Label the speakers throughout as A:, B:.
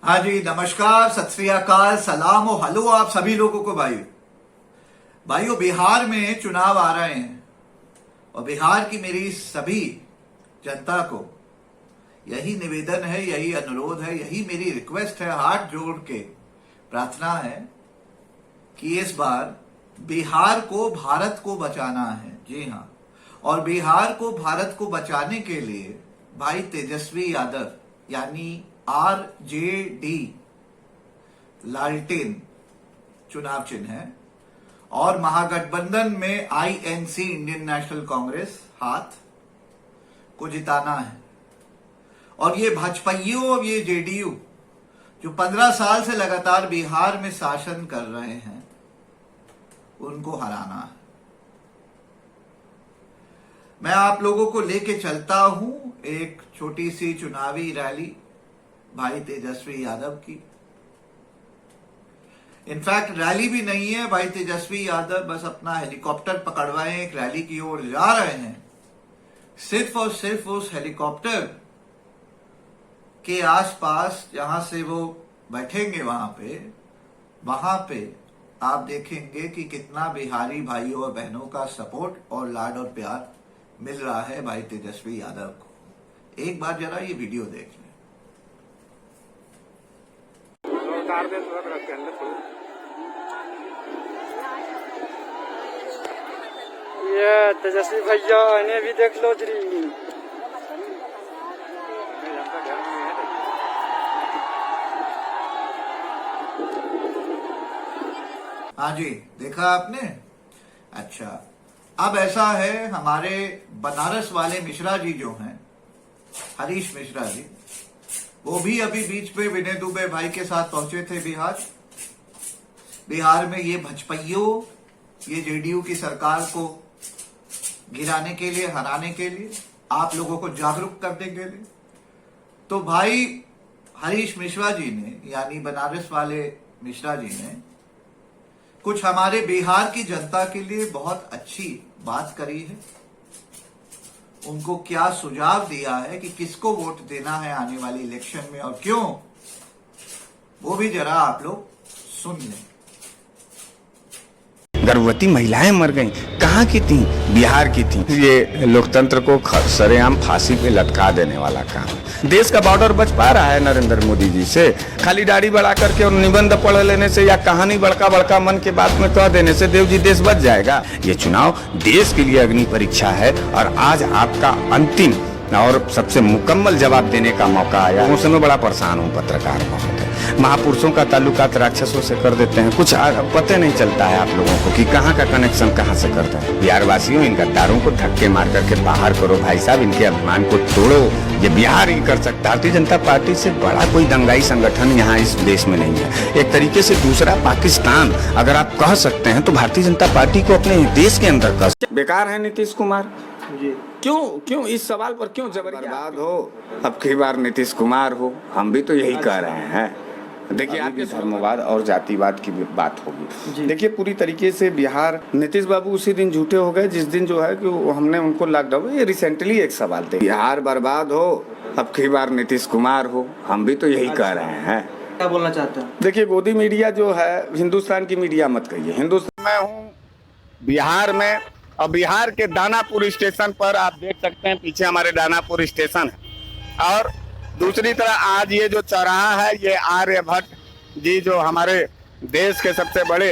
A: हाँ जी, नमस्कार, सत श्री अकाल, सलाम और हेलो आप सभी लोगों को। भाइयों, बिहार में चुनाव आ रहे हैं और बिहार की मेरी सभी जनता को यही निवेदन है, यही अनुरोध है, यही मेरी रिक्वेस्ट है, हाथ जोड़ के प्रार्थना है कि इस बार बिहार को, भारत को बचाना है। जी हाँ, और बिहार को, भारत को बचाने के लिए भाई तेजस्वी यादव यानी RJD लालटेन चुनाव चिन्ह है और महागठबंधन में INC इंडियन नेशनल कांग्रेस हाथ को जिताना है। और ये भाजपाइयों और ये JDU जो 15 साल से लगातार बिहार में शासन कर रहे हैं, उनको हराना है। मैं आप लोगों को लेके चलता हूं एक छोटी सी चुनावी रैली भाई तेजस्वी यादव की। इनफैक्ट रैली भी नहीं है, भाई तेजस्वी यादव बस अपना हेलीकॉप्टर पकड़वाए एक रैली की ओर जा रहे हैं। सिर्फ और सिर्फ उस हेलीकॉप्टर के आसपास जहां से वो बैठेंगे वहां पे आप देखेंगे कि कितना बिहारी भाइयों और बहनों का सपोर्ट और लाड और प्यार मिल रहा है भाई तेजस्वी यादव को। एक बार जरा ये वीडियो देख लें।
B: ये तेजस्वी भैया इन्हें भी देख लो जरी।
A: हाँ जी, देखा आपने। अच्छा, अब ऐसा है, हमारे बनारस वाले मिश्रा जी जो हैं, हरीश मिश्रा जी, वो भी अभी बीच में विनय दुबे भाई के साथ पहुंचे थे बिहार में ये भजपइयों, ये JDU की सरकार को गिराने के लिए, हराने के लिए, आप लोगों को जागरूक करने के लिए। तो भाई हरीश मिश्रा जी ने, यानी बनारस वाले मिश्रा जी ने कुछ हमारे बिहार की जनता के लिए बहुत अच्छी बात करी है। उनको क्या सुझाव दिया है कि किसको वोट देना है आने वाली इलेक्शन में और क्यों, वो भी जरा आप लोग सुन लें।
C: गर्भवती महिलाएं मर गईं, कहाँ की थी? बिहार की थी। ये लोकतंत्र को सरेआम फांसी पे लटका देने वाला काम। देश का बॉर्डर बच पा रहा है नरेंद्र मोदी जी से? खाली दाढ़ी बढ़ा करके और निबंध पढ़ लेने से या कहानी बड़का बड़का मन के बात में कह देने से देव जी देश बच जाएगा? ये चुनाव देश के लिए अग्नि परीक्षा है और आज आपका अंतिम और सबसे मुकम्मल जवाब देने का मौका आया। उस समय बड़ा परेशान हूँ पत्रकार महोदय, महापुरुषों का ताल्लुकात राक्षसों से कर देते हैं। कुछ पता नहीं चलता है आप लोगों को कि कहाँ का कनेक्शन कहाँ से करते हैं। बिहार वासियों, इन गद्दारों को धक्के मार करके बाहर करो भाई साहब, इनके अभिमान को तोड़ो। ये बिहार ही कर सकता है। भारतीय जनता पार्टी से बड़ा कोई दंगाई संगठन यहाँ इस देश में नहीं है। एक तरीके से दूसरा पाकिस्तान अगर आप कह सकते हैं तो भारतीय जनता पार्टी को अपने देश के अंदर कह। बेकार है नीतीश कुमार जी। क्यों इस सवाल पर क्यों बर्बाद हो? अब की बार नीतीश कुमार हो, हम भी तो यही कह रहे हैं। देखिए, आपके धर्मवाद और जातिवाद की बात होगी। देखिए, पूरी तरीके से बिहार, नीतीश बाबू उसी दिन झूठे हो गए जिस दिन जो है कि हमने उनको लॉकडाउन, ये रिसेंटली एक सवाल थे, बिहार बर्बाद हो, अब की बार नीतीश कुमार हो, हम भी तो यही कह रहे हैं।
B: क्या बोलना चाहते हैं?
C: देखिए, गोदी मीडिया जो है, हिंदुस्तान की मीडिया मत कहिए। हिंदुस्तान में हूँ बिहार में, और बिहार के दानापुर स्टेशन पर आप देख सकते हैं, पीछे हमारे दानापुर स्टेशन है। और दूसरी तरह आज ये जो चौराहा है, ये आर्यभट्ट जी जो हमारे देश के सबसे बड़े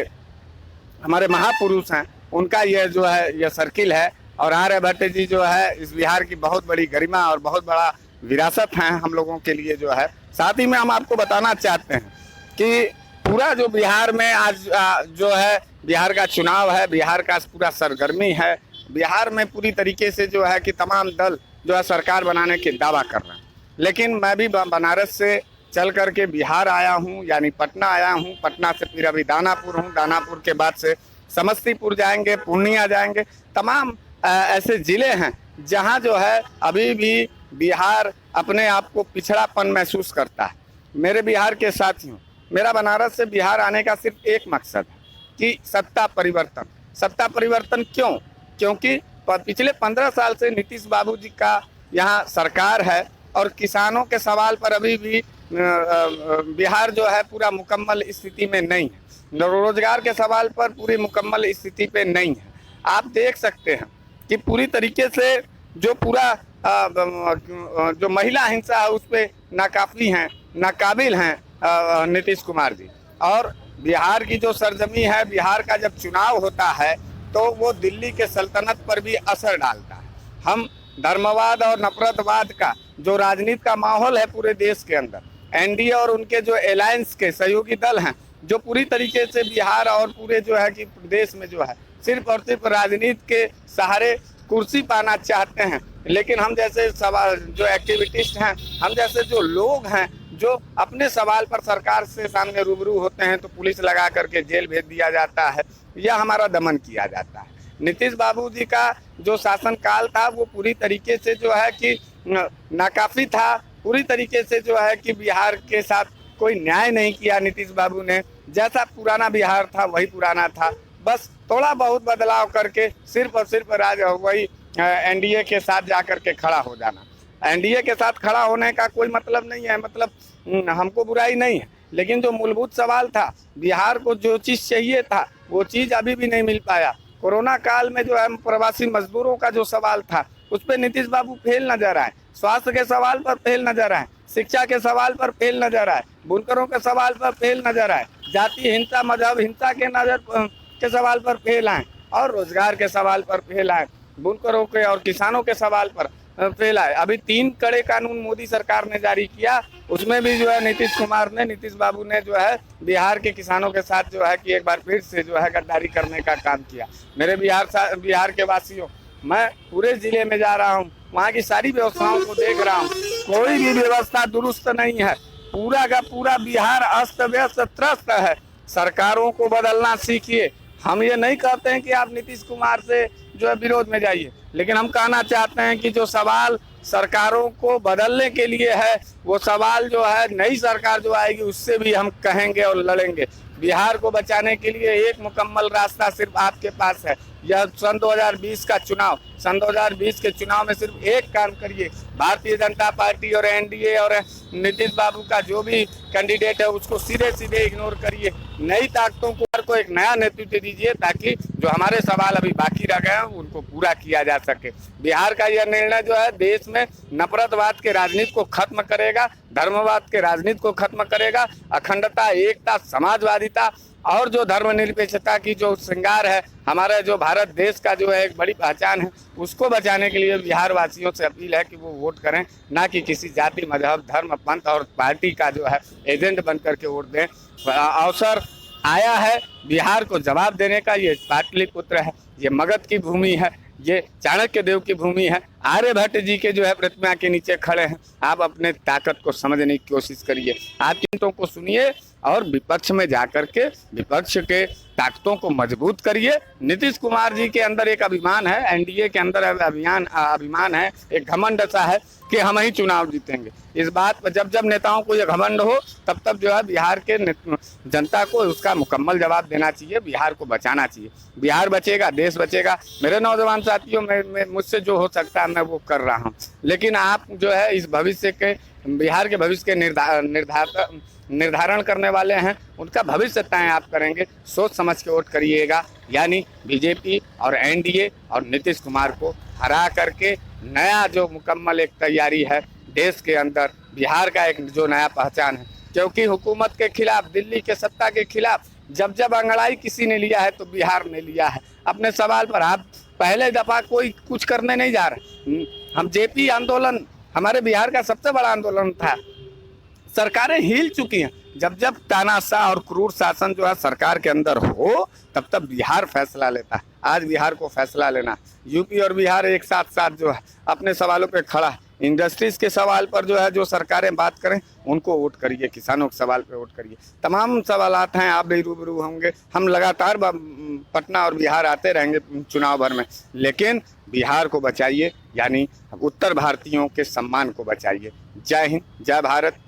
C: हमारे महापुरुष हैं, उनका ये जो है ये सर्किल है। और आर्यभट्ट जी जो है इस बिहार की बहुत बड़ी गरिमा और बहुत बड़ा विरासत है हम लोगों के लिए जो है। साथ ही में हम आपको बताना चाहते हैं कि पूरा जो बिहार में आज जो है बिहार का चुनाव है, बिहार का पूरा सरगर्मी है। बिहार में पूरी तरीके से जो है कि तमाम दल जो है सरकार बनाने के दावा कर रहे हैं। लेकिन मैं भी बनारस से चल करके बिहार आया हूँ, यानी पटना आया हूँ। पटना से फिर अभी दानापुर हूँ, दानापुर के बाद से समस्तीपुर जाएंगे, पूर्णिया जाएंगे। तमाम ऐसे ज़िले हैं जहाँ जो है अभी भी बिहार अपने आप को पिछड़ापन महसूस करता है। मेरे बिहार के साथियों, मेरा बनारस से बिहार आने का सिर्फ एक मकसद है कि सत्ता परिवर्तन। सत्ता परिवर्तन क्यों? क्योंकि पिछले 15 साल से नीतीश बाबू जी का यहाँ सरकार है और किसानों के सवाल पर अभी भी बिहार जो है पूरा मुकम्मल स्थिति में नहीं है, रोजगार के सवाल पर पूरी मुकम्मल स्थिति पे नहीं है। आप देख सकते हैं कि पूरी तरीके से जो पूरा जो महिला हिंसा है उस पर नाकाफी हैं, नाकाबिल हैं नीतीश कुमार जी। और बिहार की जो सरजमी है, बिहार का जब चुनाव होता है तो वो दिल्ली के सल्तनत पर भी असर डालता है। हम धर्मवाद और नफरतवाद का जो राजनीति का माहौल है पूरे देश के अंदर, एनडीए और उनके जो अलायंस के सहयोगी दल हैं जो पूरी तरीके से बिहार और पूरे जो है कि देश में जो है सिर्फ और सिर्फ राजनीति के सहारे कुर्सी पाना चाहते हैं। लेकिन हम जैसे सवाल जो एक्टिविटिस्ट हैं, हम जैसे जो लोग हैं जो अपने सवाल पर सरकार से सामने रूबरू होते हैं तो पुलिस लगा करके जेल भेज दिया जाता है या हमारा दमन किया जाता है। नीतीश बाबू जी का जो शासनकाल था वो पूरी तरीके से जो है कि नाकाफी था, पूरी तरीके से जो है कि बिहार के साथ कोई न्याय नहीं किया नीतीश बाबू ने। जैसा पुराना बिहार था वही पुराना था, बस थोड़ा बहुत बदलाव करके सिर्फ और सिर्फ वही एनडीए के साथ जाकर के खड़ा हो जाना। एनडीए के साथ खड़ा होने का कोई मतलब नहीं है, मतलब हमको बुराई नहीं है, लेकिन जो मूलभूत सवाल था, बिहार को जो चीज़ चाहिए था वो चीज़ अभी भी नहीं मिल पाया। कोरोना काल में जो है प्रवासी मजदूरों का जो सवाल था उस पर नीतीश बाबू फेल नजर आए, स्वास्थ्य के सवाल पर फेल नजर आए, शिक्षा के सवाल पर फेल नजर आए, बुनकरों के सवाल पर फेल नजर आए, जाति हिंसा मजहब हिंसा के सवाल पर फेल आए और रोजगार के सवाल पर फेल आए, बुनकरों के और किसानों के सवाल पर फेल आए। अभी 3 कड़े कानून मोदी सरकार ने जारी किया, उसमें भी जो है नीतीश बाबू ने जो है बिहार के किसानों के साथ जो है कि एक बार फिर से जो है गद्दारी करने का काम किया। मेरे बिहार के वासियों, मैं पूरे जिले में जा रहा हूँ, वहाँ की सारी व्यवस्थाओं को देख रहा हूँ, कोई भी व्यवस्था दुरुस्त नहीं है। पूरा का पूरा बिहार अस्त व्यस्त त्रस्त है। सरकारों को बदलना सीखिए। हम ये नहीं कहते हैं कि आप नीतीश कुमार से जो है विरोध में जाइए, लेकिन हम कहना चाहते हैं कि जो सवाल सरकारों को बदलने के लिए है वो सवाल जो है नई सरकार जो आएगी उससे भी हम कहेंगे और लड़ेंगे। बिहार को बचाने के लिए एक मुकम्मल रास्ता सिर्फ आपके पास है, यह सन 2020 का चुनाव। सन 2020 के चुनाव में सिर्फ एक काम करिए, भारतीय जनता पार्टी और एनडीए और नीतीश बाबू का जो भी कैंडिडेट है उसको सीधे सीधे इग्नोर करिए। नई ताकतों को एक नया नेतृत्व दीजिए ताकि जो हमारे सवाल अभी बाकी रह गए हैं उनको पूरा किया जा सके। बिहार का यह निर्णय जो है देश में नफरतवाद के राजनीति को खत्म करेगा, धर्मवाद के राजनीति को खत्म करेगा, अखंडता, एकता, समाजवादिता और जो धर्मनिरपेक्षता की जो श्रृंगार है, हमारा जो भारत देश का जो है एक बड़ी पहचान है, उसको बचाने के लिए बिहार वासियों से अपील है कि वो वोट करें, ना कि किसी जाति, मजहब, धर्म, पंथ और पार्टी का जो है एजेंट बन करके वोट दें। अवसर आया है बिहार को जवाब देने का। ये पाटलिपुत्र है, ये मगध की भूमि है, ये चाणक्य देव की भूमि है। आर्यभट्ट जी के जो है प्रतिमा के नीचे खड़े हैं। आप अपने ताकत को समझने की कोशिश करिए, आप चिंतों को सुनिए और विपक्ष में जाकर के विपक्ष के ताकतों को मजबूत करिए। नीतीश कुमार जी के अंदर एक अभिमान है, एनडीए के अंदर अभिमान है, एक घमंड सा है कि हम ही चुनाव जीतेंगे। इस बात पर जब नेताओं को यह घमंड हो तब जो है बिहार के जनता को उसका मुकम्मल जवाब देना चाहिए, बिहार को बचाना चाहिए। बिहार बचेगा, देश बचेगा। मेरे नौजवान साथियों, मुझसे जो हो सकता है मैं वो कर रहा हूँ, लेकिन आप जो है इस भविष्य के बिहार के भविष्य के निर्धारण करने वाले हैं, उनका भविष्य तय आप करेंगे। सोच समझ के वोट करिएगा, यानी बीजेपी और एनडीए और नीतीश कुमार को हरा करके नया जो मुकम्मल एक तैयारी है देश के अंदर, बिहार का एक जो नया पहचान है। क्योंकि हुकूमत के खिलाफ, दिल्ली के सत्ता के खिलाफ जब अंगड़ाई किसी ने लिया है तो बिहार ने लिया है। अपने सवाल पर आप पहले दफा कोई कुछ करने नहीं जा रहे। हम जेपी आंदोलन हमारे बिहार का सबसे बड़ा आंदोलन था। सरकारें हिल चुकी हैं। जब तानाशाह और क्रूर शासन जो है सरकार के अंदर हो तब बिहार फैसला लेता है। आज बिहार को फैसला लेना, यूपी और बिहार एक साथ जो है अपने सवालों पे खड़ा है। इंडस्ट्रीज के सवाल पर जो है जो सरकारें बात करें उनको वोट करिए, किसानों के सवाल पे वोट करिए। तमाम सवालात हैं, आप भी रूबरू होंगे। हम लगातार पटना और बिहार आते रहेंगे चुनाव भर में, लेकिन बिहार को बचाइए, यानी उत्तर भारतीयों के सम्मान को बचाइए। जय हिंद, जय भारत।